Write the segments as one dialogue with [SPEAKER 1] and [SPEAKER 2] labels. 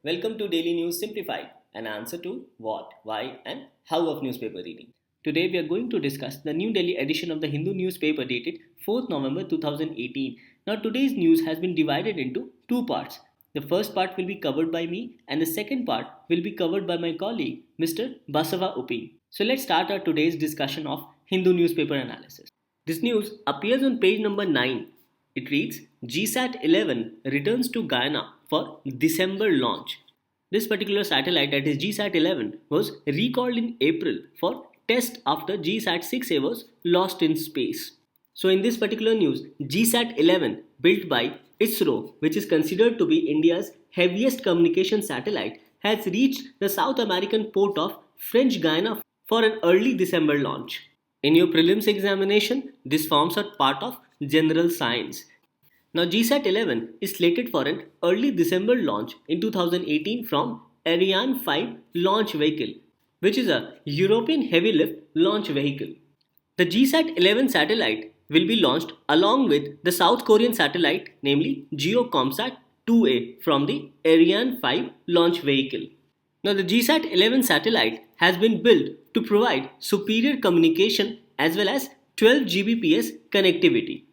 [SPEAKER 1] Welcome to Daily News Simplified, an answer to what, why, and how of newspaper reading. Today we are going to discuss the New Delhi edition of the Hindu newspaper dated 4th November 2018. Now today's news has been divided into two parts. The first part will be covered by me and the second part will be covered by my colleague Mr. Basava Uppin. So let's start our today's discussion of Hindu newspaper analysis. This news appears on page number 9. It reads GSAT 11 returns to Guiana for December launch. This particular satellite, that is GSAT 11, was recalled in April for test after GSAT 6A was lost in space. So in this particular news, GSAT 11, built by ISRO, which is considered to be India's heaviest communication satellite, has reached the South American port of French Guiana for an early December launch. In your prelims examination, this forms a part of general science. Now GSAT 11 is slated for an early December launch in 2018 from Ariane 5 launch vehicle, which is a European heavy lift launch vehicle. The GSAT 11 satellite will be launched along with the South Korean satellite, namely GeoComSat 2A, from the Ariane 5 launch vehicle. Now the GSAT 11 satellite has been built to provide superior communication as well as 12 Gbps connectivity.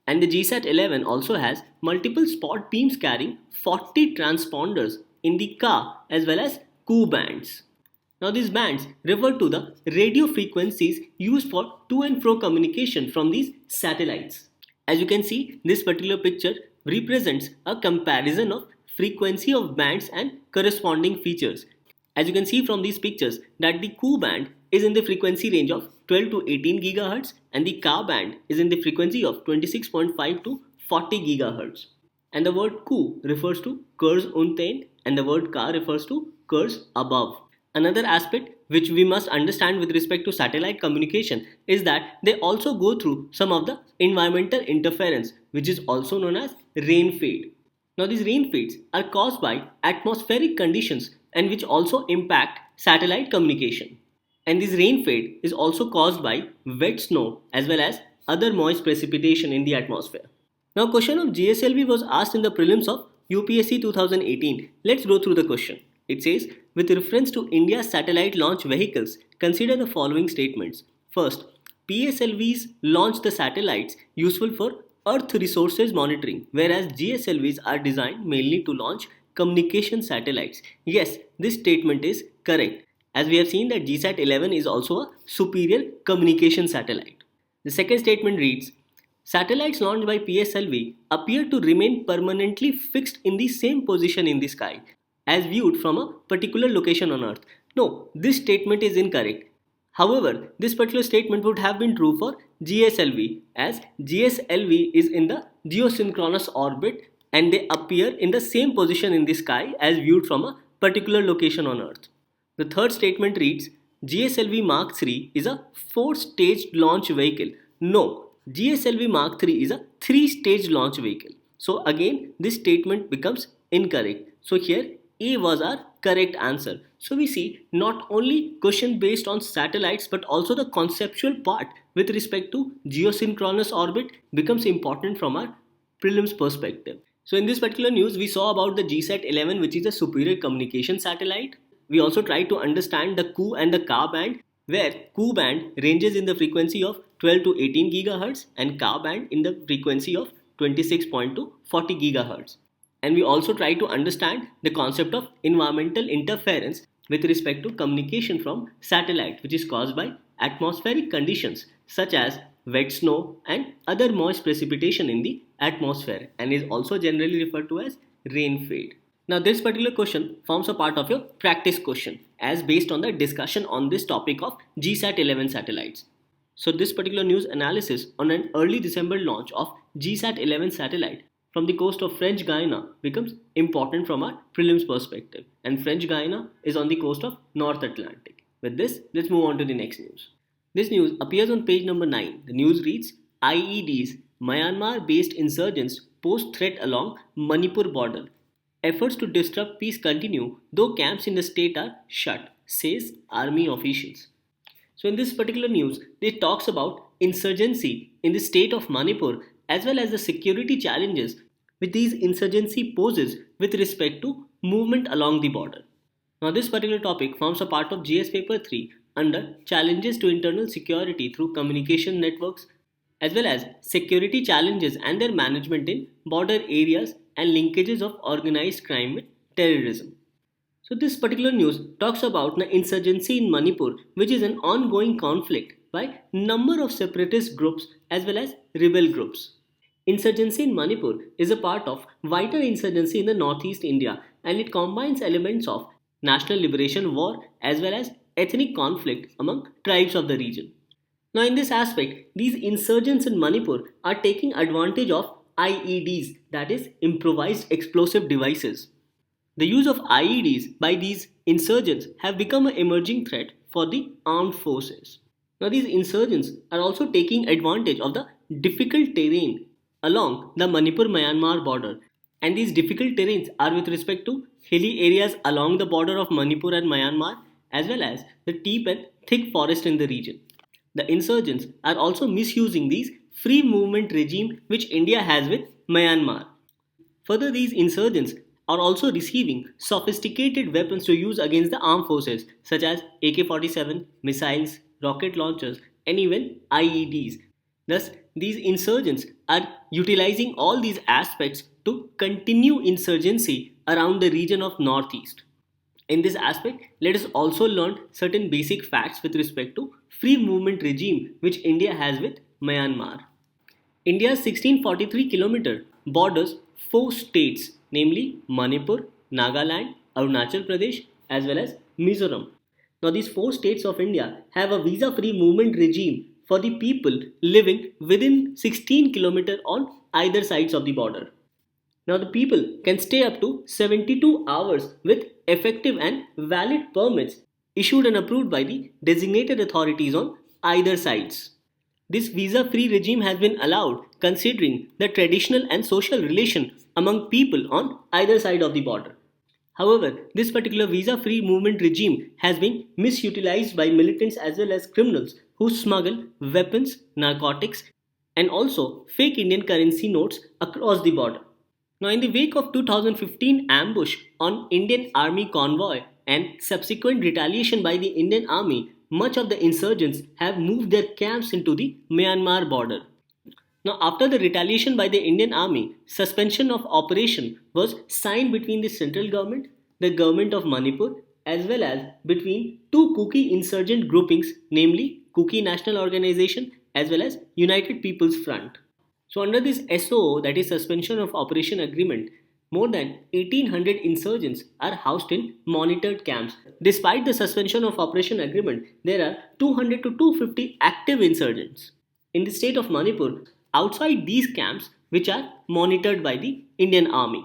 [SPEAKER 1] And the GSAT 11 also has multiple spot beams carrying 40 transponders in the Ka as well as Ku bands. Now these bands refer to the radio frequencies used for to and fro communication from these satellites. As you can see, this particular picture represents a comparison of frequency of bands and corresponding features. As you can see from these pictures that the Ku band is in the frequency range of 12 to 18 GHz and the Ka band is in the frequency of 26.5 to 40 GHz. And the word Ku refers to Kurs unten and the word Ka refers to Kurs above. Another aspect which we must understand with respect to satellite communication is that they also go through some of the environmental interference, which is also known as rain fade. Now these rain fades are caused by atmospheric conditions and which also impact satellite communication. And this rain fade is also caused by wet snow as well as other moist precipitation in the atmosphere. Now question of GSLV was asked in the prelims of UPSC 2018. Let's go through the question. It says, with reference to India's satellite launch vehicles, consider the following statements. First, PSLVs launch the satellites useful for Earth resources monitoring, whereas GSLVs are designed mainly to launch communication satellites. Yes, this statement is correct, as we have seen that GSAT 11 is also a superior communication satellite. The second statement reads, satellites launched by PSLV appear to remain permanently fixed in the same position in the sky as viewed from a particular location on Earth. No, this statement is incorrect. However, this particular statement would have been true for GSLV, as GSLV is in the geosynchronous orbit and they appear in the same position in the sky as viewed from a particular location on Earth. The third statement reads, GSLV Mark III is a 4-staged launch vehicle. No, GSLV Mark III is a 3-stage launch vehicle. So again, this statement becomes incorrect. So here A was our correct answer. So we see not only question based on satellites but also the conceptual part with respect to geosynchronous orbit becomes important from our prelims perspective. So in this particular news, we saw about the GSAT 11, which is a superior communication satellite. We also tried to understand the Ku and the Ka band, where Ku band ranges in the frequency of 12 to 18 GHz and Ka band in the frequency of 26.2 to 40 GHz. And we also try to understand the concept of environmental interference with respect to communication from satellite, which is caused by atmospheric conditions such as wet snow and other moist precipitation in the atmosphere and is also generally referred to as rain fade. Now this particular question forms a part of your practice question as based on the discussion on this topic of GSAT 11 satellites. So this particular news analysis on an early December launch of GSAT 11 satellite from the coast of French Guiana becomes important from our prelims perspective, and French Guiana is on the coast of North Atlantic. With this, let's move on to the next news. This news appears on page number 9. The news reads, IEDs, Myanmar-based insurgents pose threat along Manipur border. Efforts to disrupt peace continue, though camps in the state are shut, says army officials. So in this particular news, it talks about insurgency in the state of Manipur as well as the security challenges which these insurgency poses with respect to movement along the border. Now, this particular topic forms a part of GS Paper 3 under Challenges to Internal Security through Communication Networks, as well as Security Challenges and their Management in Border Areas and Linkages of Organized Crime with Terrorism. So, this particular news talks about the insurgency in Manipur, which is an ongoing conflict by number of separatist groups as well as rebel groups. Insurgency in Manipur is a part of wider insurgency in the northeast India, and it combines elements of national liberation war as well as ethnic conflict among tribes of the region. Now, in this aspect, these insurgents in Manipur are taking advantage of IEDs, that is, improvised explosive devices. The use of IEDs by these insurgents have become an emerging threat for the armed forces. Now, these insurgents are also taking advantage of the difficult terrain along the Manipur-Myanmar border, and these difficult terrains are with respect to hilly areas along the border of Manipur and Myanmar, as well as the deep and thick forest in the region. The insurgents are also misusing these free movement regime which India has with Myanmar. Further, these insurgents are also receiving sophisticated weapons to use against the armed forces such as AK-47, missiles, rocket launchers, and even IEDs. Thus, these insurgents are utilizing all these aspects to continue insurgency around the region of Northeast. In this aspect, let us also learn certain basic facts with respect to free movement regime which India has with Myanmar. India's 1643-kilometer borders 4 states, namely Manipur, Nagaland, Arunachal Pradesh, as well as Mizoram. Now, these 4 states of India have a visa-free movement regime for the people living within 16 km on either sides of the border. Now, the people can stay up to 72 hours with effective and valid permits issued and approved by the designated authorities on either sides. This visa-free regime has been allowed considering the traditional and social relation among people on either side of the border. However, this particular visa-free movement regime has been misutilized by militants as well as criminals who smuggle weapons, narcotics, and also fake Indian currency notes across the border. Now, in the wake of 2015 ambush on Indian Army convoy and subsequent retaliation by the Indian Army, much of the insurgents have moved their camps into the Myanmar border. Now, after the retaliation by the Indian Army, suspension of operation was signed between the central government, the government of Manipur, as well as between two Kuki insurgent groupings, namely Kuki National Organization as well as United People's Front. So, under this SOO, that is Suspension of Operation Agreement, more than 1800 insurgents are housed in monitored camps. Despite the suspension of Operation Agreement, there are 200 to 250 active insurgents in the state of Manipur outside these camps, which are monitored by the Indian Army.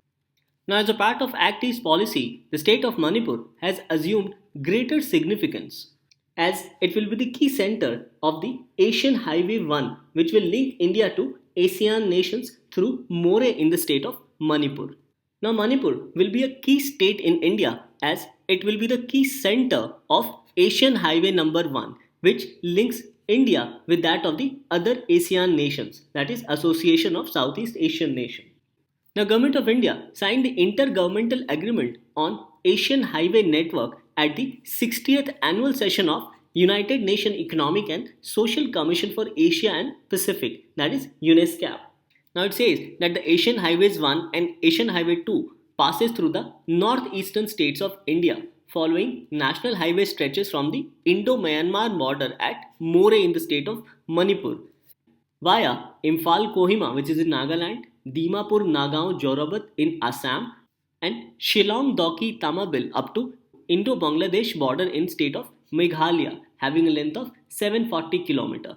[SPEAKER 1] Now, as a part of Act East policy, the state of Manipur has assumed greater significance as it will be the key center of the Asian Highway 1, which will link India to ASEAN nations through More in the state of Manipur. Now, Manipur will be a key state in India as it will be the key center of Asian Highway number 1, which links India with that of the other ASEAN nations, that is Association of Southeast Asian Nations. The Government of India signed the Intergovernmental Agreement on Asian Highway Network at the 60th Annual Session of United Nations Economic and Social Commission for Asia and Pacific, that is UNESCAP. Now, it says that the Asian Highways 1 and Asian Highway 2 passes through the northeastern states of India, following national highway stretches from the Indo-Myanmar border at More in the state of Manipur, via Imphal Kohima, which is in Nagaland, Dimapur Nagaon Jorabat in Assam, and Shillong Doki Tamabil up to Indo-Bangladesh border in state of Meghalaya, having a length of 740 km.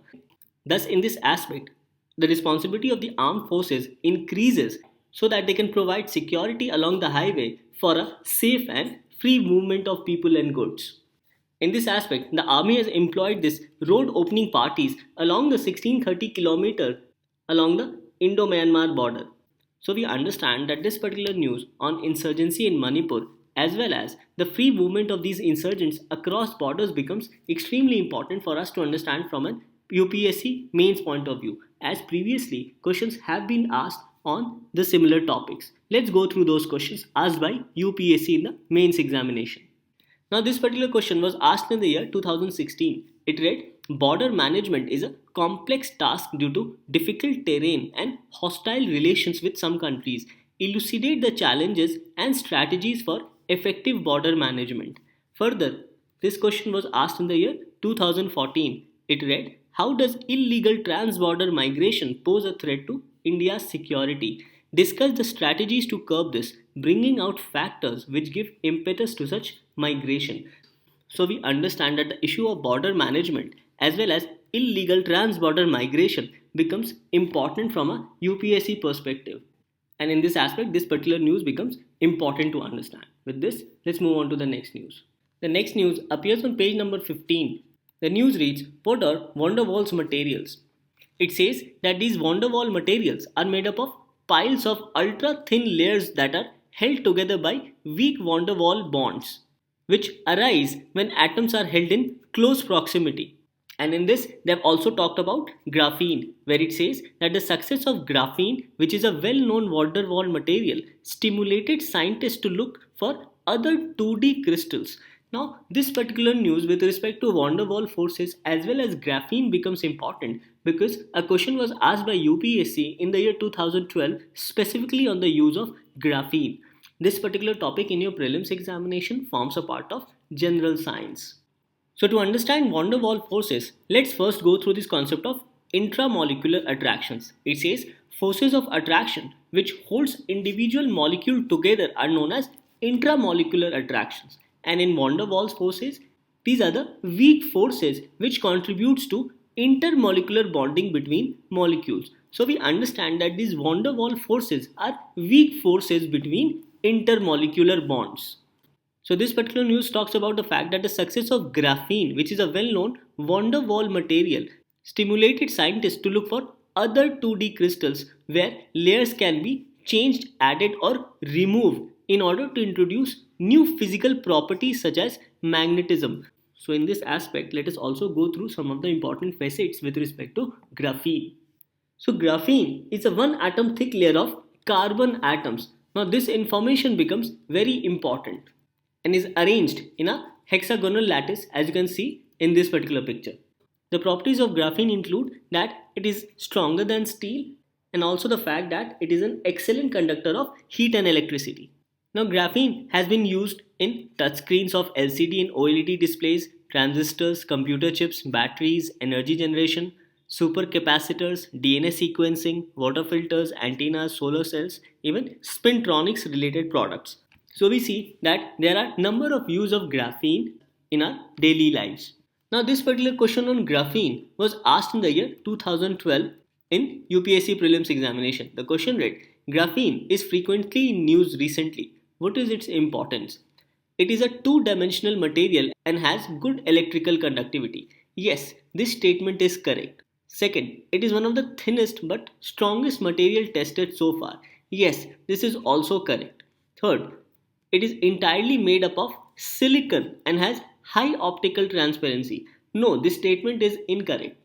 [SPEAKER 1] Thus, in this aspect, the responsibility of the armed forces increases so that they can provide security along the highway for a safe and free movement of people and goods. In this aspect, the army has employed these road opening parties along the 1630 km along the Indo-Myanmar border. So we understand that this particular news on insurgency in Manipur as well as the free movement of these insurgents across borders becomes extremely important for us to understand from an UPSC mains point of view, as previously questions have been asked on the similar topics. Let's go through those questions asked by UPSC in the mains examination. Now, this particular question was asked in the year 2016. It read, border management is a complex task due to difficult terrain and hostile relations with some countries. Elucidate the challenges and strategies for effective border management. Further, this question was asked in the year 2014. It read, how does illegal trans-border migration pose a threat to India's security? Discuss the strategies to curb this, bringing out factors which give impetus to such migration. So we understand that the issue of border management as well as illegal trans-border migration becomes important from a UPSC perspective. And in this aspect, this particular news becomes important to understand. With this, let's move on to the next news. The next news appears on page number 15. The news reads, what are van der Waals materials? It says that these van der Waals materials are made up of piles of ultra thin layers that are held together by weak van der Waals bonds, which arise when atoms are held in close proximity. And in this, they have also talked about graphene, where it says that the success of graphene, which is a well-known van der Waals material, stimulated scientists to look for other 2D crystals. Now, this particular news with respect to van der Waals forces as well as graphene becomes important because a question was asked by UPSC in the year 2012 specifically on the use of graphene. This particular topic in your prelims examination forms a part of general science. So to understand van der Waals forces, let's first go through this concept of intramolecular attractions. It says forces of attraction which holds individual molecule together are known as intramolecular attractions. And in van der Waals forces, these are the weak forces which contributes to intermolecular bonding between molecules. So we understand that these van der Waals forces are weak forces between intermolecular bonds. So this particular news talks about the fact that the success of graphene, which is a well-known van der Waals material, stimulated scientists to look for other 2D crystals where layers can be changed, added or removed in order to introduce new physical properties such as magnetism. So in this aspect, let us also go through some of the important facets with respect to graphene. So graphene is a one atom thick layer of carbon atoms. Now this information becomes very important and is arranged in a hexagonal lattice as you can see in this particular picture. The properties of graphene include that it is stronger than steel and also the fact that it is an excellent conductor of heat and electricity. Now graphene has been used in touchscreens of LCD and OLED displays, transistors, computer chips, batteries, energy generation, supercapacitors, DNA sequencing, water filters, antennas, solar cells, even spintronics related products. So we see that there are number of use of graphene in our daily lives. Now this particular question on graphene was asked in the year 2012 in UPSC prelims examination. The question read, graphene is frequently in news recently. What is its importance? It is a two-dimensional material and has good electrical conductivity. Yes, this statement is correct. Second, it is one of the thinnest but strongest material tested so far. Yes, this is also correct. Third, it is entirely made up of silicon and has high optical transparency. No, this statement is incorrect.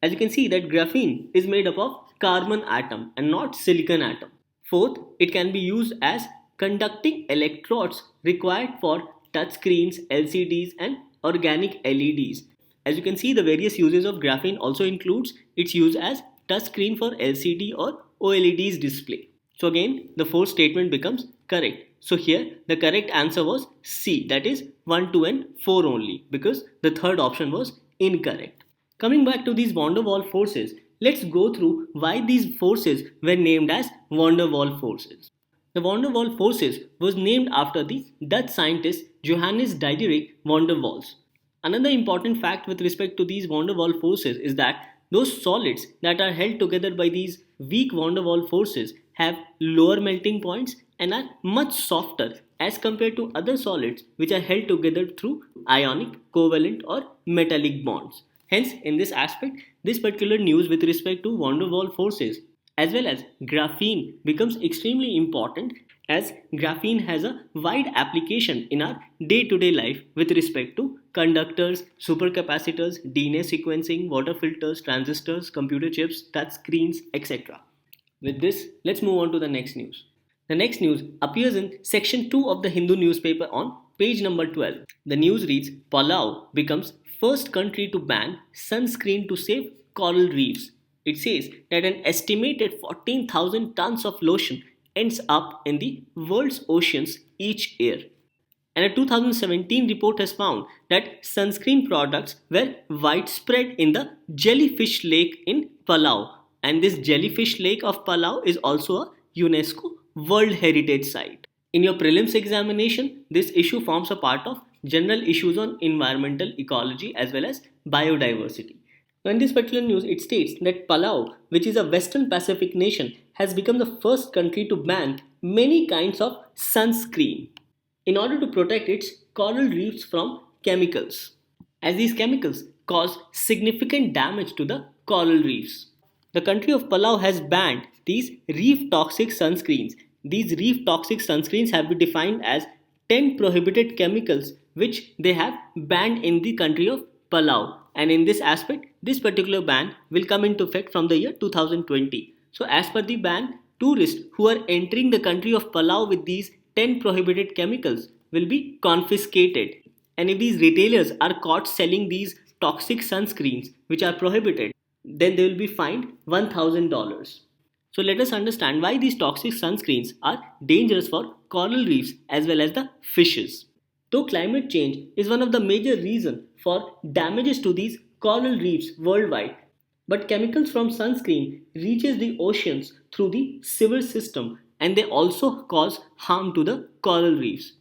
[SPEAKER 1] As you can see that graphene is made up of carbon atom and not silicon atom. Fourth, it can be used as conducting electrodes required for touchscreens, LCDs and organic LEDs. As you can see, the various uses of graphene also includes its use as touchscreen for LCD or OLEDs display. So again, the fourth statement becomes correct. So here the correct answer was C, that is 1, 2 and 4 only because the third option was incorrect. Coming back to these van der Waals forces, let's go through why these forces were named as van der Waals forces. The van der Waals forces was named after the Dutch scientist Johannes Diederik van der Waals. Another important fact with respect to these van der Waals forces is that those solids that are held together by these weak van der Waals forces have lower melting points and are much softer as compared to other solids which are held together through ionic, covalent or metallic bonds. Hence, in this aspect, this particular news with respect to van der Waals forces as well as graphene becomes extremely important as graphene has a wide application in our day-to-day life with respect to conductors, supercapacitors, DNA sequencing, water filters, transistors, computer chips, touch screens, etc. With this, let's move on to the next news. The next news appears in section 2 of the Hindu newspaper on page number 12. The news reads Palau becomes first country to ban sunscreen to save coral reefs. It says that an estimated 14,000 tons of lotion ends up in the world's oceans each year. And a 2017 report has found that sunscreen products were widespread in the jellyfish lake in Palau. And this jellyfish lake of Palau is also a UNESCO World Heritage Site. In your prelims examination, this issue forms a part of general issues on environmental ecology as well as biodiversity. Now, in this particular news, it states that Palau, which is a Western Pacific nation, has become the first country to ban many kinds of sunscreen in order to protect its coral reefs from chemicals, as these chemicals cause significant damage to the coral reefs. The country of Palau has banned these reef toxic sunscreens. These reef toxic sunscreens have been defined as 10 prohibited chemicals which they have banned in the country of Palau. And in this aspect, this particular ban will come into effect from the year 2020. So as per the ban, tourists who are entering the country of Palau with these 10 prohibited chemicals will be confiscated. And if these retailers are caught selling these toxic sunscreens which are prohibited, then they will be fined $1,000. So let us understand why these toxic sunscreens are dangerous for coral reefs as well as the fishes. Though climate change is one of the major reasons for damages to these coral reefs worldwide, but chemicals from sunscreen reaches the oceans through the sewer system and they also cause harm to the coral reefs.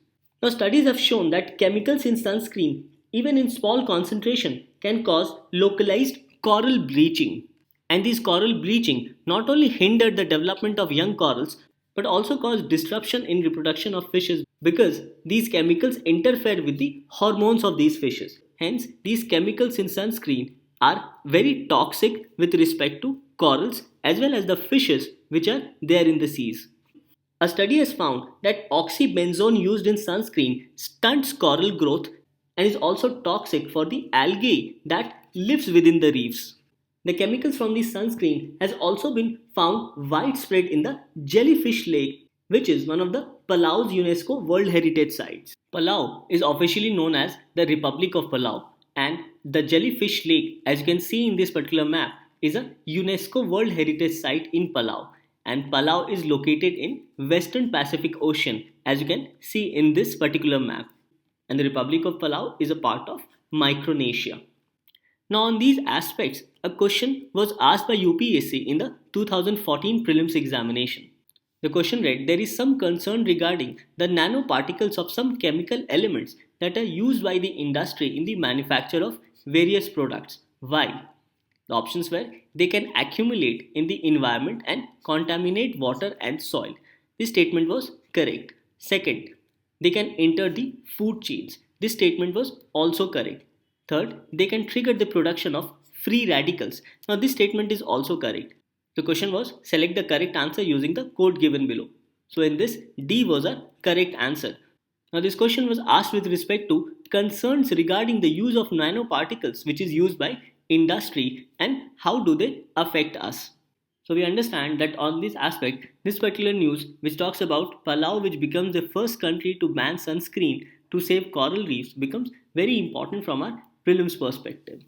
[SPEAKER 1] Now studies have shown that chemicals in sunscreen, even in small concentration, can cause localized coral bleaching. And these coral bleaching not only hinder the development of young corals but also cause disruption in reproduction of fishes because these chemicals interfere with the hormones of these fishes. Hence, these chemicals in sunscreen are very toxic with respect to corals as well as the fishes which are there in the seas. A study has found that oxybenzone used in sunscreen stunts coral growth and is also toxic for the algae that lives within the reefs. The chemicals from the sunscreen has also been found widespread in the jellyfish lake, which is one of the Palau's UNESCO World Heritage Sites. Palau is officially known as the Republic of Palau, and the jellyfish lake, as you can see in this particular map, is a UNESCO World Heritage Site in Palau. And Palau is located in Western Pacific Ocean, as you can see in this particular map. And the Republic of Palau is a part of Micronesia. Now on these aspects, a question was asked by UPSC in the 2014 prelims examination. The question read, there is some concern regarding the nanoparticles of some chemical elements that are used by the industry in the manufacture of various products. Why? The options were, they can accumulate in the environment and contaminate water and soil. This statement was correct. Second, they can enter the food chains. This statement was also correct. Third, they can trigger the production of free radicals. Now this statement is also correct. The question was, select the correct answer using the code given below. So in this, D was a correct answer. Now this question was asked with respect to concerns regarding the use of nanoparticles which is used by industry and how do they affect us. So we understand that on this aspect, this particular news which talks about Palau which becomes the first country to ban sunscreen to save coral reefs becomes very important from our prelims perspective.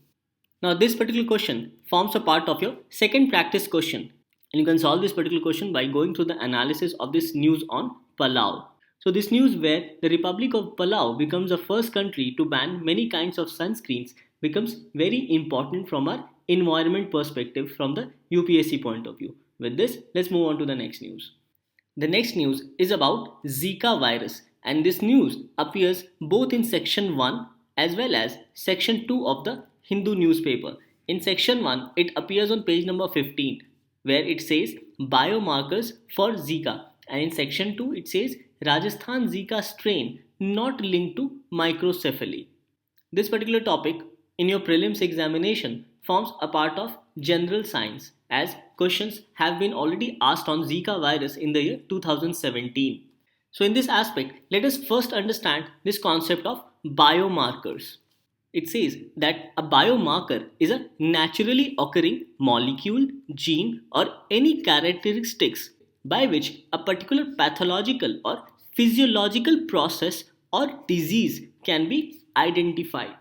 [SPEAKER 1] Now this particular question forms a part of your second practice question and you can solve this particular question by going through the analysis of this news on Palau. So this news where the Republic of Palau becomes the first country to ban many kinds of sunscreens becomes very important from our environment perspective from the UPSC point of view. With this, let's move on to the next news. The next news is about Zika virus and this news appears both in section 1 as well as section 2 of the Hindu newspaper. In section 1, it appears on page number 15 where it says biomarkers for Zika and in section 2 it says Rajasthan Zika strain not linked to microcephaly. This particular topic in your prelims examination forms a part of general science as questions have been already asked on Zika virus in the year 2017. So in this aspect, let us first understand this concept of biomarkers. It says that a biomarker is a naturally occurring molecule, gene or any characteristics by which a particular pathological or physiological process or disease can be identified.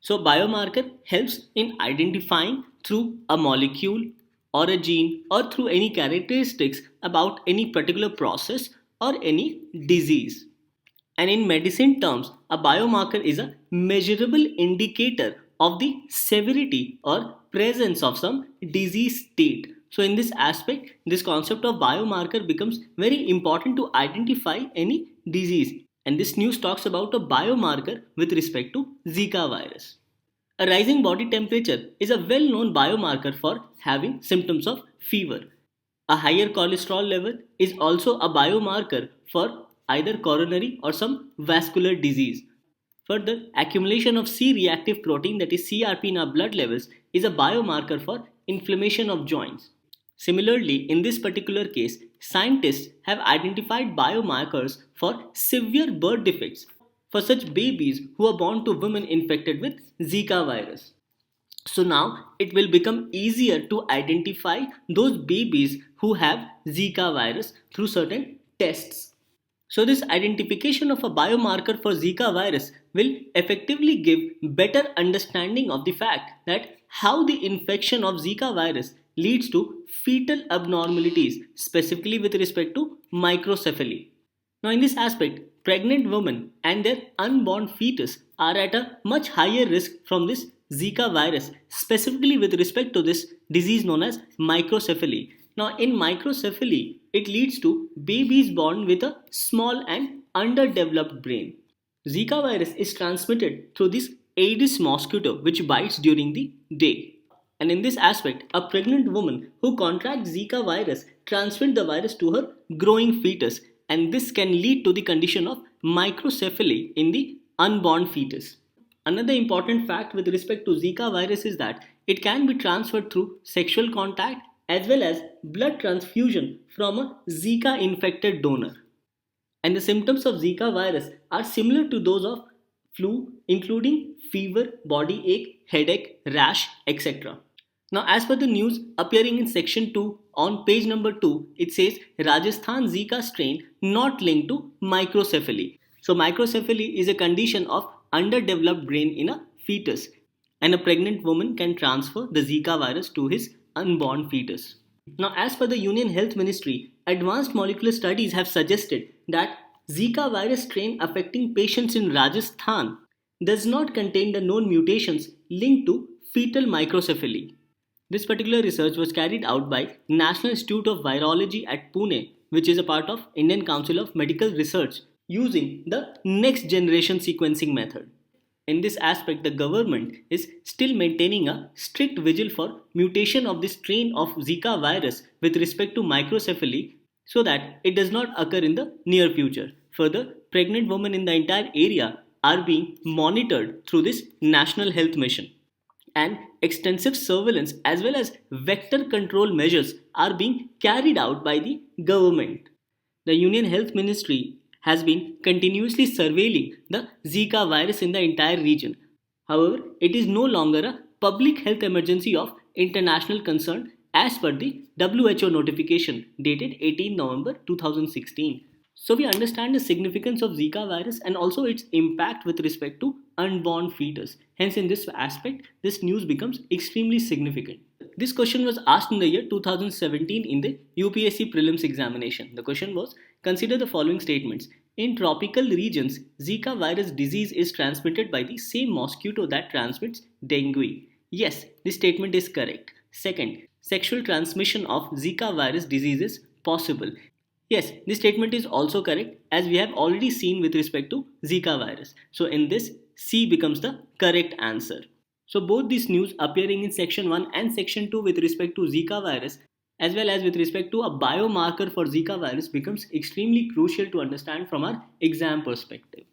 [SPEAKER 1] So, biomarker helps in identifying through a molecule or a gene or through any characteristics about any particular process or any disease. And in medicine terms, a biomarker is a measurable indicator of the severity or presence of some disease state. So, in this aspect, this concept of biomarker becomes very important to identify any disease. And this news talks about a biomarker with respect to Zika virus. A rising body temperature is a well known biomarker for having symptoms of fever. A higher cholesterol level is also a biomarker for either coronary or some vascular disease. Further, accumulation of C reactive protein, that is CRP, in our blood levels is a biomarker for inflammation of joints. Similarly, in this particular case, scientists have identified biomarkers for severe birth defects for such babies who are born to women infected with Zika virus. So now it will become easier to identify those babies who have Zika virus through certain tests. So this identification of a biomarker for Zika virus will effectively give better understanding of the fact that how the infection of Zika virus leads to fetal abnormalities, specifically with respect to microcephaly. Now, in this aspect, pregnant women and their unborn fetus are at a much higher risk from this Zika virus, specifically with respect to this disease known as microcephaly. Now, in microcephaly, it leads to babies born with a small and underdeveloped brain. Zika virus is transmitted through this Aedes mosquito, which bites during the day. And in this aspect, a pregnant woman who contracts Zika virus transmits the virus to her growing fetus, and this can lead to the condition of microcephaly in the unborn fetus. Another important fact with respect to Zika virus is that it can be transferred through sexual contact as well as blood transfusion from a Zika infected donor. And the symptoms of Zika virus are similar to those of flu, including fever, body ache, headache, rash, etc. Now, as per the news appearing in section 2 on page number 2, it says Rajasthan Zika strain not linked to microcephaly. So, microcephaly is a condition of underdeveloped brain in a fetus, and a pregnant woman can transfer the Zika virus to his unborn fetus. Now, as per the Union Health Ministry, advanced molecular studies have suggested that Zika virus strain affecting patients in Rajasthan does not contain the known mutations linked to fetal microcephaly. This particular research was carried out by National Institute of Virology at Pune, which is a part of Indian Council of Medical Research, using the next generation sequencing method. In this aspect, the government is still maintaining a strict vigil for mutation of this strain of Zika virus with respect to microcephaly so that it does not occur in the near future. Further, pregnant women in the entire area are being monitored through this national health mission, and extensive surveillance as well as vector control measures are being carried out by the government. The Union Health Ministry has been continuously surveilling the Zika virus in the entire region. However, it is no longer a public health emergency of international concern as per the WHO notification dated 18 November 2016. So we understand the significance of Zika virus and also its impact with respect to unborn fetus. Hence, in this aspect, this news becomes extremely significant. This question was asked in the year 2017 in the UPSC prelims examination. The question was, consider the following statements. In tropical regions, Zika virus disease is transmitted by the same mosquito that transmits dengue. Yes, this statement is correct. Second, sexual transmission of Zika virus disease is possible. Yes, this statement is also correct as we have already seen with respect to Zika virus. So in this, C becomes the correct answer. So both these news appearing in section 1 and section 2 with respect to Zika virus as well as with respect to a biomarker for Zika virus becomes extremely crucial to understand from our exam perspective.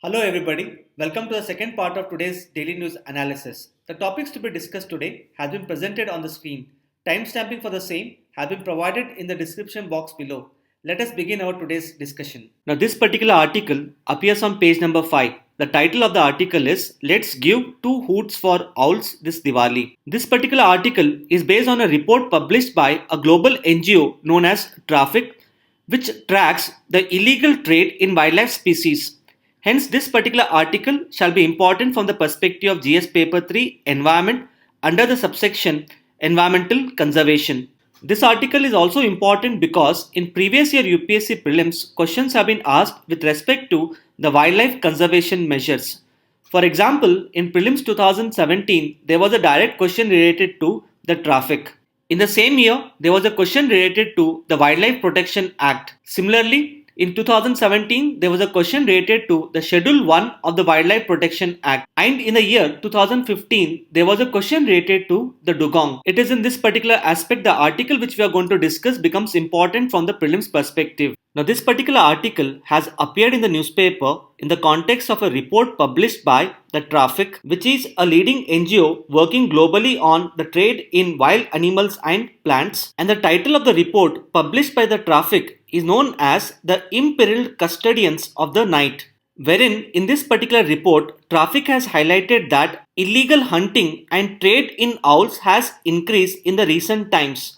[SPEAKER 2] Hello everybody, welcome to the second part of today's daily news analysis. The topics to be discussed today have been presented on the screen. Timestamping for the same have been provided in the description box below. Let us begin our today's discussion. Now this particular article appears on page number 5. The title of the article is Let's Give 2 Hoots for Owls This Diwali. This particular article is based on a report published by a global NGO known as Traffic which tracks the illegal trade in wildlife species. Hence, this particular article shall be important from the perspective of GS Paper 3 Environment under the subsection Environmental Conservation. This article is also important because in previous year UPSC prelims, questions have been asked with respect to the wildlife conservation measures. For example, in prelims 2017, there was a direct question related to the traffic. In the same year, there was a question related to the Wildlife Protection Act. Similarly, in 2017, there was a question related to the Schedule 1 of the Wildlife Protection Act. And in the year 2015, there was a question related to the dugong. It is in this particular aspect the article which we are going to discuss becomes important from the prelims perspective. Now, this particular article has appeared in the newspaper in the context of a report published by the Traffic, which is a leading NGO working globally on the trade in wild animals and plants. And the title of the report published by the Traffic is known as The Imperiled Custodians of the Night, wherein in this particular report, Traffic has highlighted that illegal hunting and trade in owls has increased in the recent times.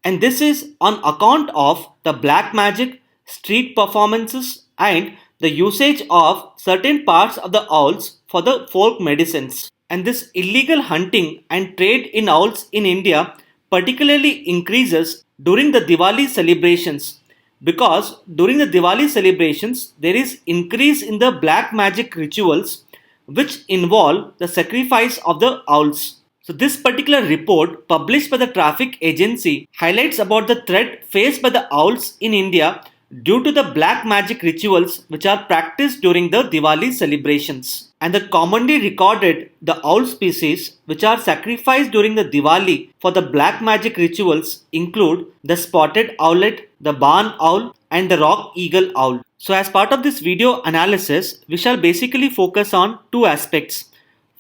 [SPEAKER 2] And this is on account of the black magic, street performances, and the usage of certain parts of the owls for the folk medicines. And this illegal hunting and trade in owls in India particularly increases during the Diwali celebrations, because during the Diwali celebrations there is increase in the black magic rituals which involve the sacrifice of the owls. So this particular report published by the Traffic Agency highlights about the threat faced by the owls in India due to the black magic rituals which are practiced during the Diwali celebrations. And the commonly recorded the owl species which are sacrificed during the Diwali for the black magic rituals include the spotted owlet, the barn owl, and the rock eagle owl. So as part of this video analysis, we shall basically focus on two aspects.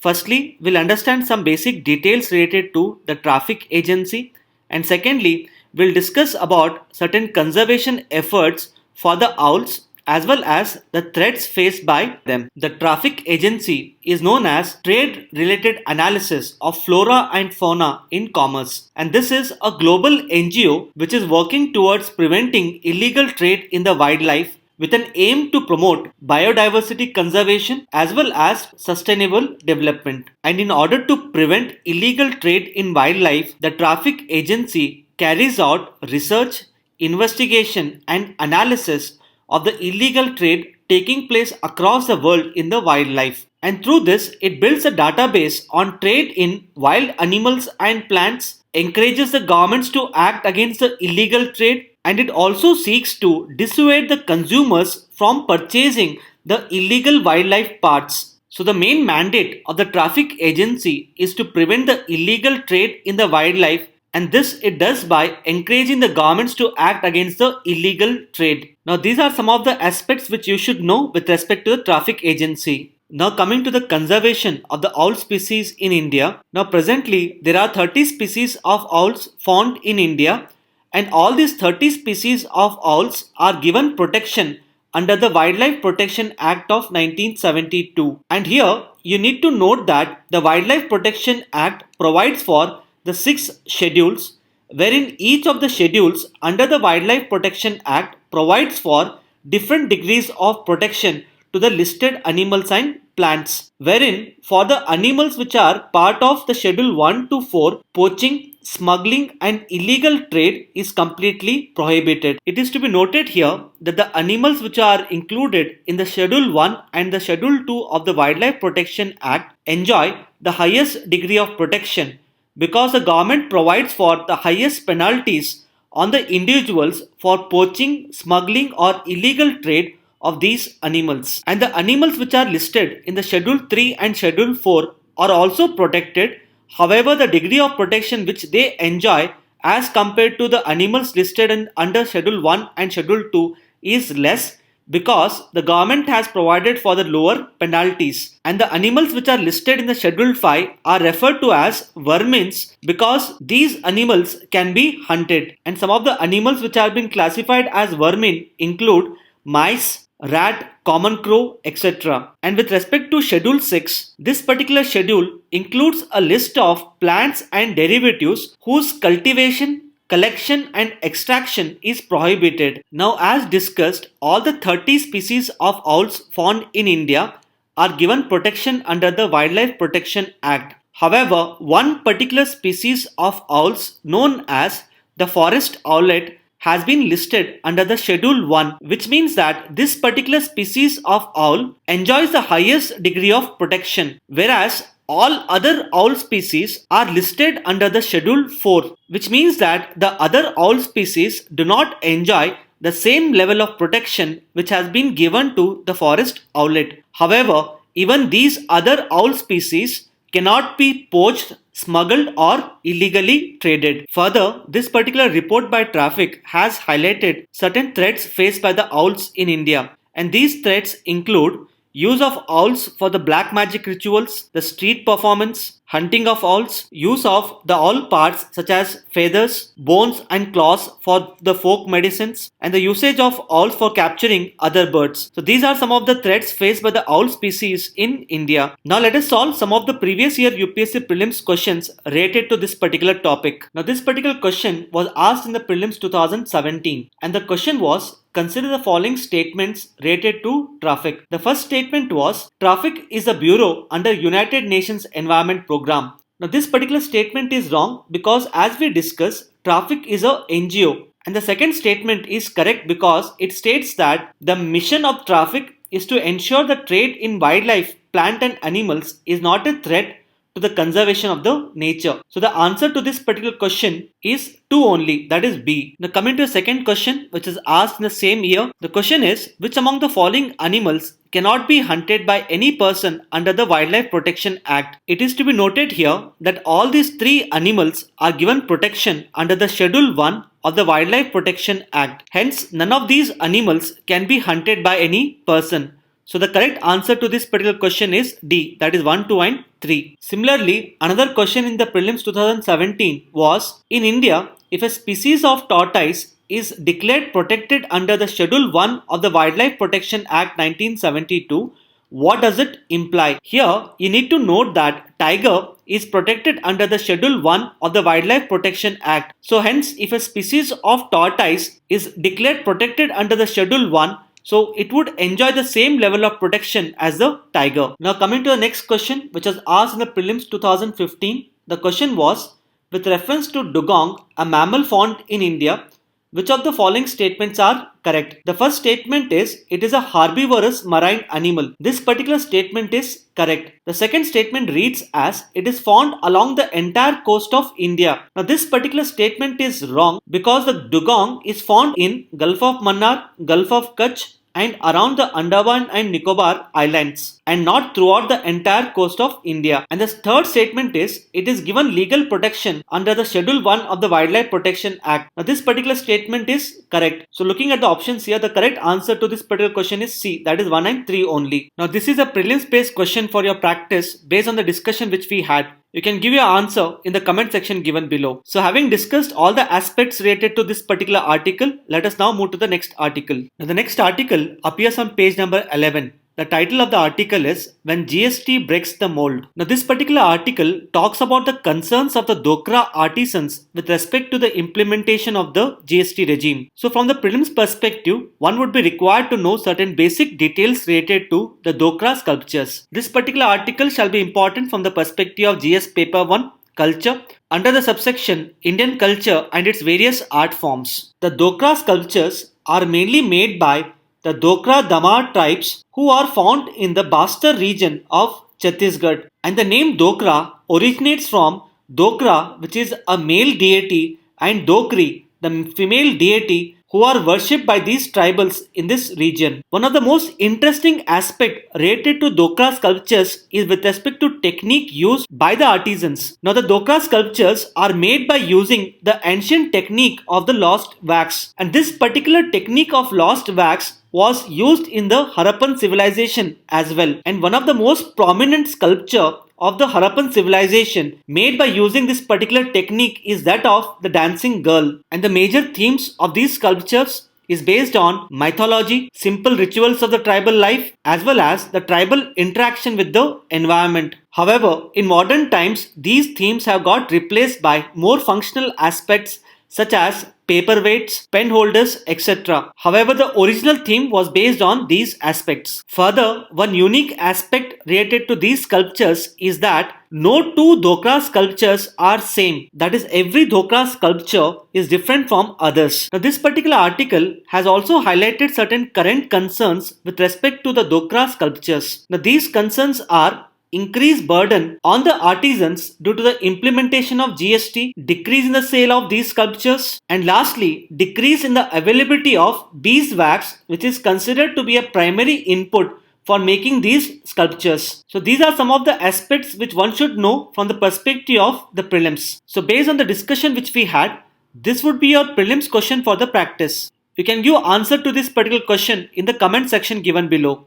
[SPEAKER 2] Firstly, we'll understand some basic details related to the Traffic Agency, and secondly, we'll discuss about certain conservation efforts for the owls as well as the threats faced by them. The Traffic Agency is known as Trade Related Analysis of Flora and Fauna in Commerce, and this is a global NGO which is working towards preventing illegal trade in the wildlife with an aim to promote biodiversity conservation as well as sustainable development. And in order to prevent illegal trade in wildlife, the Traffic Agency carries out research, investigation, and analysis of the illegal trade taking place across the world in the wildlife. And through this, it builds a database on trade in wild animals and plants, encourages the governments to act against the illegal trade, and it also seeks to dissuade the consumers from purchasing the illegal wildlife parts. So the main mandate of the Traffic Agency is to prevent the illegal trade in the wildlife, and this it does by encouraging the governments to act against the illegal trade. Now these are some of the aspects which you should know with respect to the Traffic Agency. Now coming to the conservation of the owl species in India. Now presently there are 30 species of owls found in India, and all these 30 species of owls are given protection under the Wildlife Protection Act of 1972. And here you need to note that the Wildlife Protection Act provides for the 6 schedules, wherein each of the schedules under the Wildlife Protection Act provides for different degrees of protection to the listed animals and plants, wherein for the animals which are part of the Schedule 1 to 4, poaching, smuggling and illegal trade is completely prohibited. It is to be noted here that the animals which are included in the Schedule 1 and the Schedule 2 of the Wildlife Protection Act enjoy the highest degree of protection, because the government provides for the highest penalties on the individuals for poaching, smuggling or illegal trade of these animals. And the animals which are listed in the Schedule 3 and Schedule 4 are also protected. However, the degree of protection which they enjoy as compared to the animals listed under Schedule 1 and Schedule 2 is less, because the government has provided for the lower penalties. And the animals which are listed in the Schedule 5 are referred to as vermins because these animals can be hunted. And some of the animals which have been classified as vermin include mice, rat, common crow, etc. And with respect to Schedule 6, this particular schedule includes a list of plants and derivatives whose cultivation, collection and extraction is prohibited. Now, as discussed, all the 30 species of owls found in India are given protection under the Wildlife Protection Act. However, one particular species of owls known as the forest owlet has been listed under the Schedule 1, which means that this particular species of owl enjoys the highest degree of protection, whereas all other owl species are listed under the Schedule 4, which means that the other owl species do not enjoy the same level of protection which has been given to the forest owlet. However, even these other owl species cannot be poached, smuggled or illegally traded. Further, this particular report by Traffic has highlighted certain threats faced by the owls in India, and these threats include use of owls for the black magic rituals, the street performance, hunting of owls, use of the owl parts such as feathers, bones and claws for the folk medicines, and the usage of owls for capturing other birds. So these are some of the threats faced by the owl species in India. Now let us solve some of the previous year UPSC prelims questions related to this particular topic. Now this particular question was asked in the prelims 2017, and the question was, consider the following statements related to traffic. The first statement was, traffic is a bureau under United Nations Environment Program. Now this particular statement is wrong because, as we discussed, traffic is a NGO. And the second statement is correct because it states that the mission of traffic is to ensure the trade in wildlife, plant and animals is not a threat to the conservation of the nature. So the answer to this particular question is 2 only, that is B. Now coming to the second question, which is asked in the same year, the question is, which among the following animals cannot be hunted by any person under the Wildlife Protection Act? It is to be noted here that all these 3 animals are given protection under the Schedule 1 of the Wildlife Protection Act. Hence, none of these animals can be hunted by any person. So the correct answer to this particular question is D, that is 1, 2 and 3. Similarly, another question in the prelims 2017 was, in India, if a species of tortoise is declared protected under the Schedule 1 of the Wildlife Protection Act 1972, what does it imply? Here, you need to note that tiger is protected under the Schedule 1 of the Wildlife Protection Act. So hence, if a species of tortoise is declared protected under the Schedule 1, so it would enjoy the same level of protection as the tiger. Now coming to the next question, which was asked in the prelims 2015. The question was, with reference to dugong, a mammal found in India, which of the following statements are correct? The first statement is, it is a herbivorous marine animal. This particular statement is correct. The second statement reads as, it is found along the entire coast of India. Now this particular statement is wrong because the dugong is found in Gulf of Mannar, Gulf of Kutch and around the Andaman and Nicobar Islands, and not throughout the entire coast of India. And the third statement is, it is given legal protection under the Schedule 1 of the Wildlife Protection Act. Now this particular statement is correct. So looking at the options here, the correct answer to this particular question is C, that is 1 and 3 only. Now this is a prelims based question for your practice based on the discussion which we had. You can give your answer in the comment section given below. So having discussed all the aspects related to this particular article, let us now move to the next article. Now the next article appears on page number 11. The title of the article is, When GST Breaks the Mold. Now this particular article talks about the concerns of the Dhokra artisans with respect to the implementation of the GST regime. So from the prelims perspective, one would be required to know certain basic details related to the Dhokra sculptures. This particular article shall be important from the perspective of GS Paper 1, Culture, under the subsection Indian Culture and its various art forms. The Dhokra sculptures are mainly made by the Dhokra Damar tribes who are found in the Bastar region of Chhattisgarh. And the name Dhokra originates from Dhokra, which is a male deity, and Dhokri, the female deity, who are worshipped by these tribals in this region. One of the most interesting aspects related to Dhokra sculptures is with respect to technique used by the artisans. Now the Dhokra sculptures are made by using the ancient technique of the lost wax. And this particular technique of lost wax was used in the Harappan civilization as well. And one of the most prominent sculpture of the Harappan civilization made by using this particular technique is that of the dancing girl. And the major themes of these sculptures is based on mythology, simple rituals of the tribal life, as well as the tribal interaction with the environment. However, in modern times, these themes have got replaced by more functional aspects such as paperweights, pen holders, etc. However, the original theme was based on these aspects. Further, one unique aspect related to these sculptures is that no two Dhokra sculptures are same. That is, every Dhokra sculpture is different from others. Now, this particular article has also highlighted certain current concerns with respect to the Dhokra sculptures. Now, these concerns are increased burden on the artisans due to the implementation of GST, decrease in the sale of these sculptures, and lastly, decrease in the availability of beeswax, which is considered to be a primary input for making these sculptures. So these are some of the aspects which one should know from the perspective of the prelims. So based on the discussion which we had, this would be your prelims question for the practice. You can give answer to this particular question in the comment section given below.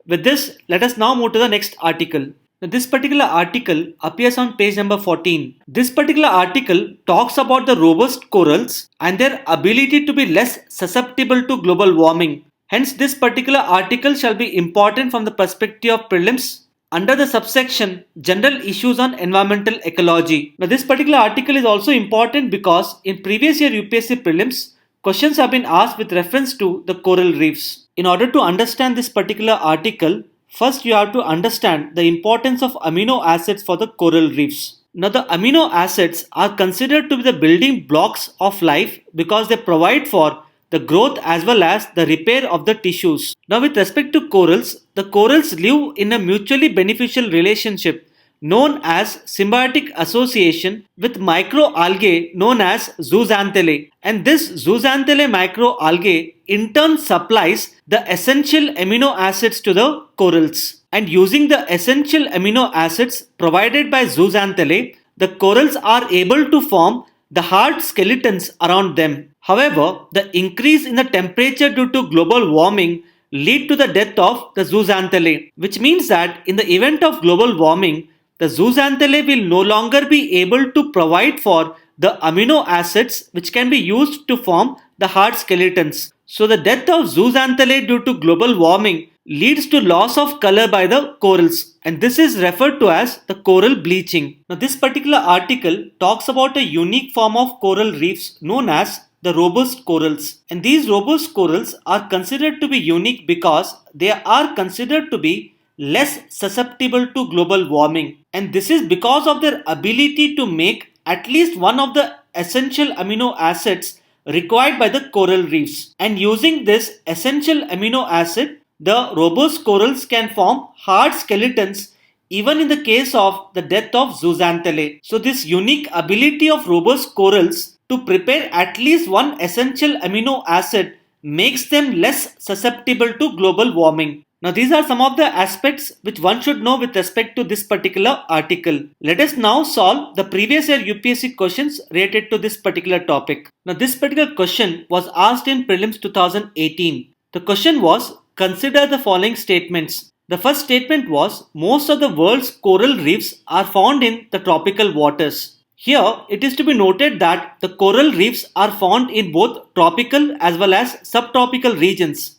[SPEAKER 2] With this, let us now move to the next article. Now, this particular article appears on page number 14. This particular article talks about the robust corals and their ability to be less susceptible to global warming. Hence, this particular article shall be important from the perspective of prelims under the subsection General Issues on Environmental Ecology. Now, this particular article is also important because in previous year UPSC prelims, questions have been asked with reference to the coral reefs. In order to understand this particular article, first you have to understand the importance of amino acids for the coral reefs. Now, the amino acids are considered to be the building blocks of life because they provide for the growth as well as the repair of the tissues. Now, with respect to corals, the corals live in a mutually beneficial relationship known as symbiotic association with microalgae known as zooxanthellae, and this zooxanthellae microalgae in turn supplies the essential amino acids to the corals, and using the essential amino acids provided by zooxanthellae, the corals are able to form the hard skeletons around them. However, the increase in the temperature due to global warming lead to the death of the zooxanthellae, which means that in the event of global warming, the zooxanthellae will no longer be able to provide for the amino acids which can be used to form the hard skeletons. So the death of zooxanthellae due to global warming leads to loss of color by the corals, and this is referred to as the coral bleaching. Now, this particular article talks about a unique form of coral reefs known as the robust corals, and these robust corals are considered to be unique because they are considered to be less susceptible to global warming, and this is because of their ability to make at least one of the essential amino acids required by the coral reefs, and using this essential amino acid, the robust corals can form hard skeletons even in the case of the death of zooxanthellae. So this unique ability of robust corals to prepare at least one essential amino acid makes them less susceptible to global warming. Now, these are some of the aspects which one should know with respect to this particular article. Let us now solve the previous year UPSC questions related to this particular topic. Now, this particular question was asked in prelims 2018. The question was, consider the following statements. The first statement was, most of the world's coral reefs are found in the tropical waters. Here, it is to be noted that the coral reefs are found in both tropical as well as subtropical regions.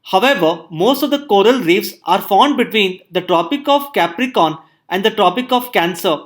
[SPEAKER 2] However, most of the coral reefs are found between the Tropic of Capricorn and the Tropic of Cancer.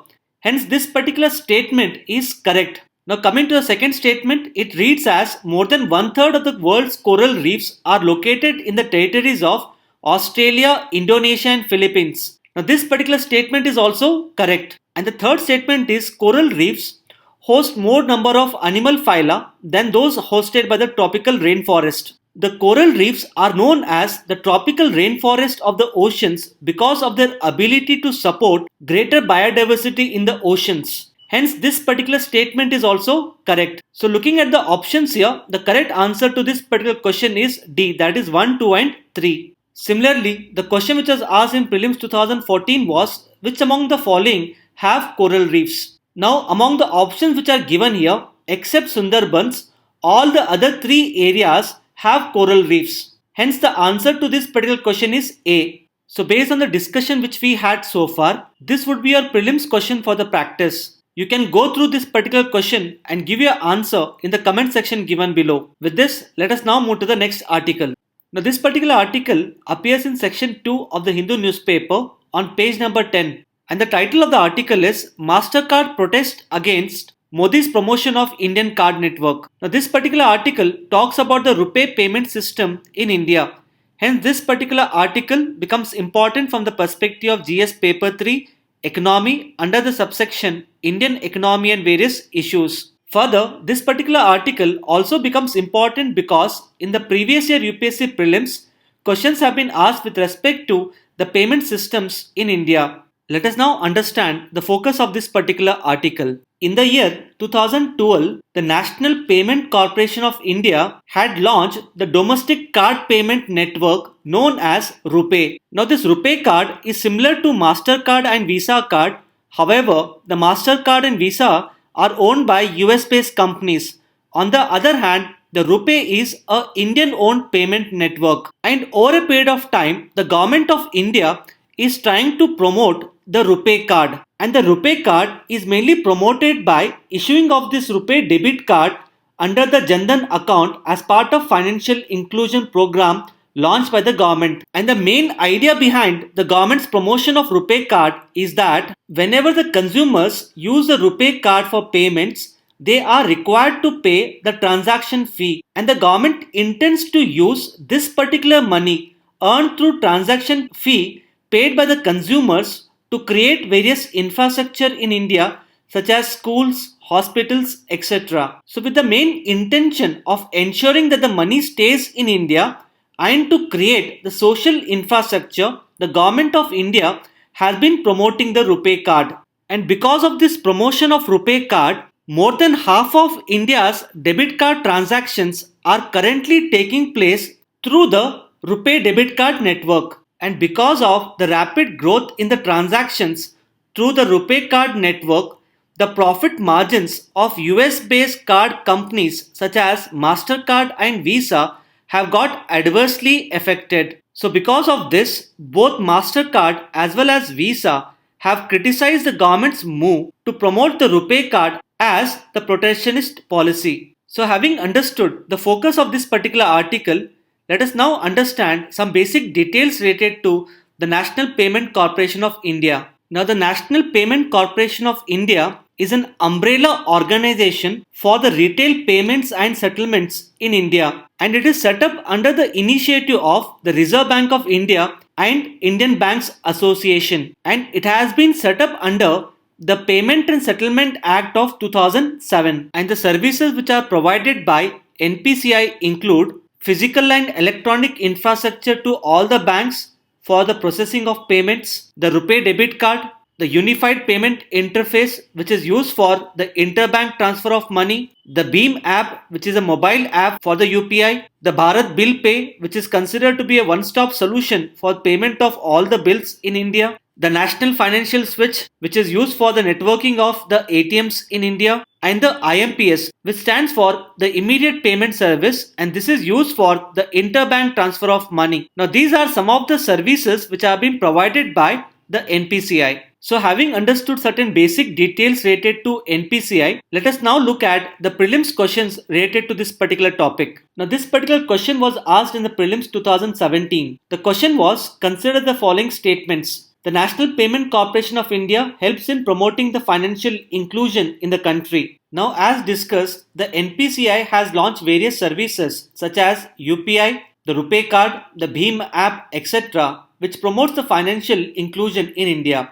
[SPEAKER 2] Hence, this particular statement is correct. Now, coming to the second statement, it reads as more than 1/3 of the world's coral reefs are located in the territories of Australia, Indonesia, and Philippines. Now, this particular statement is also correct. And the third statement is coral reefs host more number of animal phyla than those hosted by the tropical rainforest. The coral reefs are known as the tropical rainforest of the oceans because of their ability to support greater biodiversity in the oceans. Hence, this particular statement is also correct. So, looking at the options here, the correct answer to this particular question is D, that is 1, 2 and 3. Similarly, the question which was asked in prelims 2014 was, which among the following have coral reefs? Now, among the options which are given here, except Sundarbans, all the other three areas have coral reefs. Hence, the answer to this particular question is A. So, based on the discussion which we had so far, this would be your prelims question for the practice. You can go through this particular question and give your answer in the comment section given below. With this, let us now move to the next article. Now, this particular article appears in section 2 of the Hindu newspaper on page number 10. And the title of the article is MasterCard Protest Against Modi's promotion of Indian card network. Now this particular article talks about the RuPay payment system in India. Hence this particular article becomes important from the perspective of GS paper 3 economy under the subsection Indian economy and various issues. Further, this particular article also becomes important because in the previous year UPSC prelims, questions have been asked with respect to the payment systems in India. Let us now understand the focus of this particular article. In the year 2012, the National Payment Corporation of India had launched the domestic card payment network known as RuPay. Now this RuPay card is similar to MasterCard and Visa card. However, the MasterCard and Visa are owned by US-based companies. On the other hand, the RuPay is a Indian-owned payment network. And over a period of time, the government of India is trying to promote the RuPay card. And the RuPay card is mainly promoted by issuing of this RuPay debit card under the Jan Dhan account as part of financial inclusion program launched by the government. And the main idea behind the government's promotion of RuPay card is that whenever the consumers use the RuPay card for payments, they are required to pay the transaction fee. And the government intends to use this particular money earned through transaction fee paid by the consumers to create various infrastructure in India such as schools, hospitals, etc. So with the main intention of ensuring that the money stays in India and to create the social infrastructure, the government of India has been promoting the RuPay card. And because of this promotion of RuPay card, more than half of India's debit card transactions are currently taking place through the RuPay debit card network. And because of the rapid growth in the transactions through the RuPay card network, the profit margins of US-based card companies such as MasterCard and Visa have got adversely affected. So because of this, both MasterCard as well as Visa have criticized the government's move to promote the RuPay card as the protectionist policy. So having understood the focus of this particular article, let us now understand some basic details related to the National Payment Corporation of India. Now, the National Payment Corporation of India is an umbrella organization for the retail payments and settlements in India, and it is set up under the initiative of the Reserve Bank of India and Indian Banks Association, and it has been set up under the Payment and Settlement Act of 2007, and the services which are provided by NPCI include physical and electronic infrastructure to all the banks for the processing of payments, the RuPay debit card, the unified payment interface which is used for the interbank transfer of money, the Beam app which is a mobile app for the UPI, the Bharat Bill Pay which is considered to be a one-stop solution for payment of all the bills in India, the National Financial Switch which is used for the networking of the ATMs in India, and the IMPS which stands for the Immediate Payment Service, and this is used for the interbank transfer of money. Now these are some of the services which are being provided by the NPCI. So having understood certain basic details related to NPCI, let us now look at the prelims questions related to this particular topic. Now this particular question was asked in the prelims 2017. The question was, consider the following statements. The National Payment Corporation of India helps in promoting the financial inclusion in the country. Now, as discussed, the NPCI has launched various services such as UPI, the RuPay card, the Bheem app, etc., which promotes the financial inclusion in India.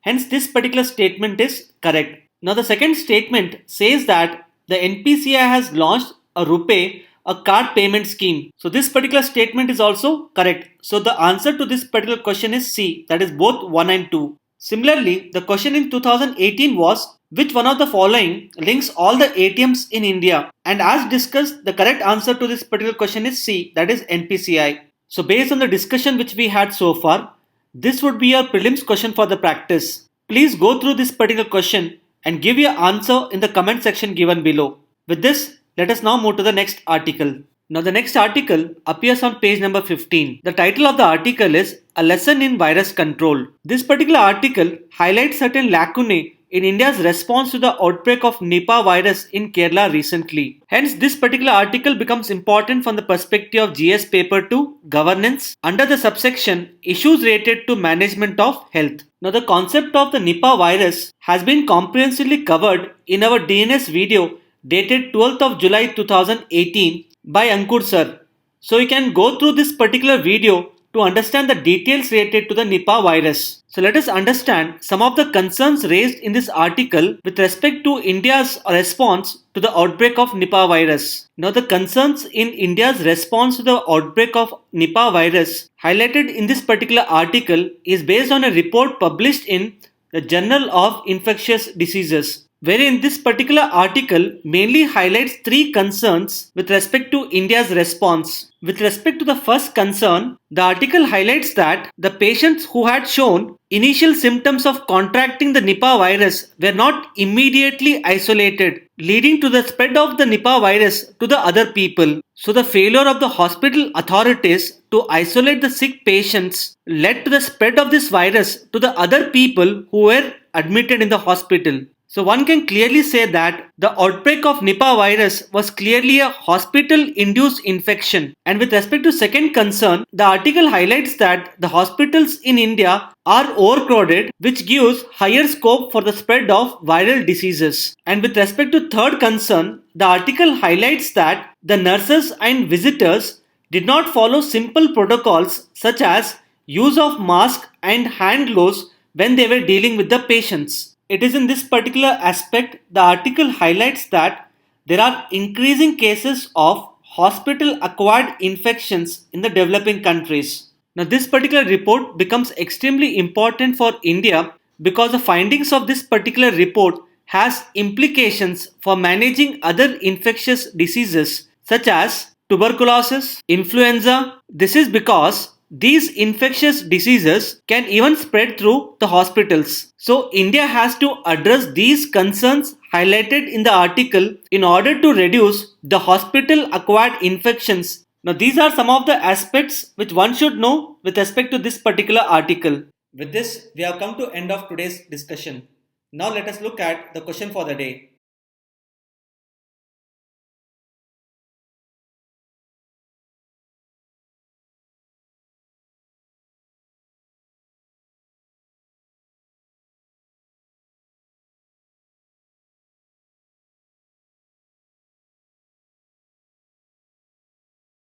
[SPEAKER 2] Hence, this particular statement is correct. Now, the second statement says that the NPCI has launched a RuPay, a card payment scheme. So this particular statement is also correct. So the answer to this particular question is C, that is both 1 and 2. Similarly, the question in 2018 was, which one of the following links all the ATMs in India? And as discussed, the correct answer to this particular question is C, that is NPCI. So based on the discussion which we had so far, this would be your prelims question for the practice. Please go through this particular question and give your answer in the comment section given below. With this, let us now move to the next article. Now the next article appears on page number 15. The title of the article is A Lesson in Virus Control. This particular article highlights certain lacunae in India's response to the outbreak of Nipah virus in Kerala recently. Hence, this particular article becomes important from the perspective of GS Paper 2, Governance, under the subsection Issues related to Management of Health. Now, the concept of the Nipah virus has been comprehensively covered in our DNS video dated 12th of July 2018 by Ankur sir. So you can go through this particular video to understand the details related to the Nipah virus. So let us understand some of the concerns raised in this article with respect to India's response to the outbreak of Nipah virus. Now the concerns in India's response to the outbreak of Nipah virus highlighted in this particular article is based on a report published in the Journal of Infectious Diseases, wherein this particular article mainly highlights three concerns with respect to India's response. With respect to the first concern, the article highlights that the patients who had shown initial symptoms of contracting the Nipah virus were not immediately isolated, leading to the spread of the Nipah virus to the other people. So the failure of the hospital authorities to isolate the sick patients led to the spread of this virus to the other people who were admitted in the hospital. So one can clearly say that the outbreak of Nipah virus was clearly a hospital-induced infection. And with respect to second concern, the article highlights that the hospitals in India are overcrowded, which gives higher scope for the spread of viral diseases. And with respect to third concern, the article highlights that the nurses and visitors did not follow simple protocols such as use of mask and hand gloves when they were dealing with the patients. It is in this particular aspect the article highlights that there are increasing cases of hospital-acquired infections in the developing countries. Now this particular report becomes extremely important for India because the findings of this particular report has implications for managing other infectious diseases such as tuberculosis, influenza. This is because these infectious diseases can even spread through the hospitals. So India has to address these concerns highlighted in the article in order to reduce the hospital-acquired infections. Now these are some of the aspects which one should know with respect to this particular article. With this, we have come to end of today's discussion. Now let us look at the question for the day.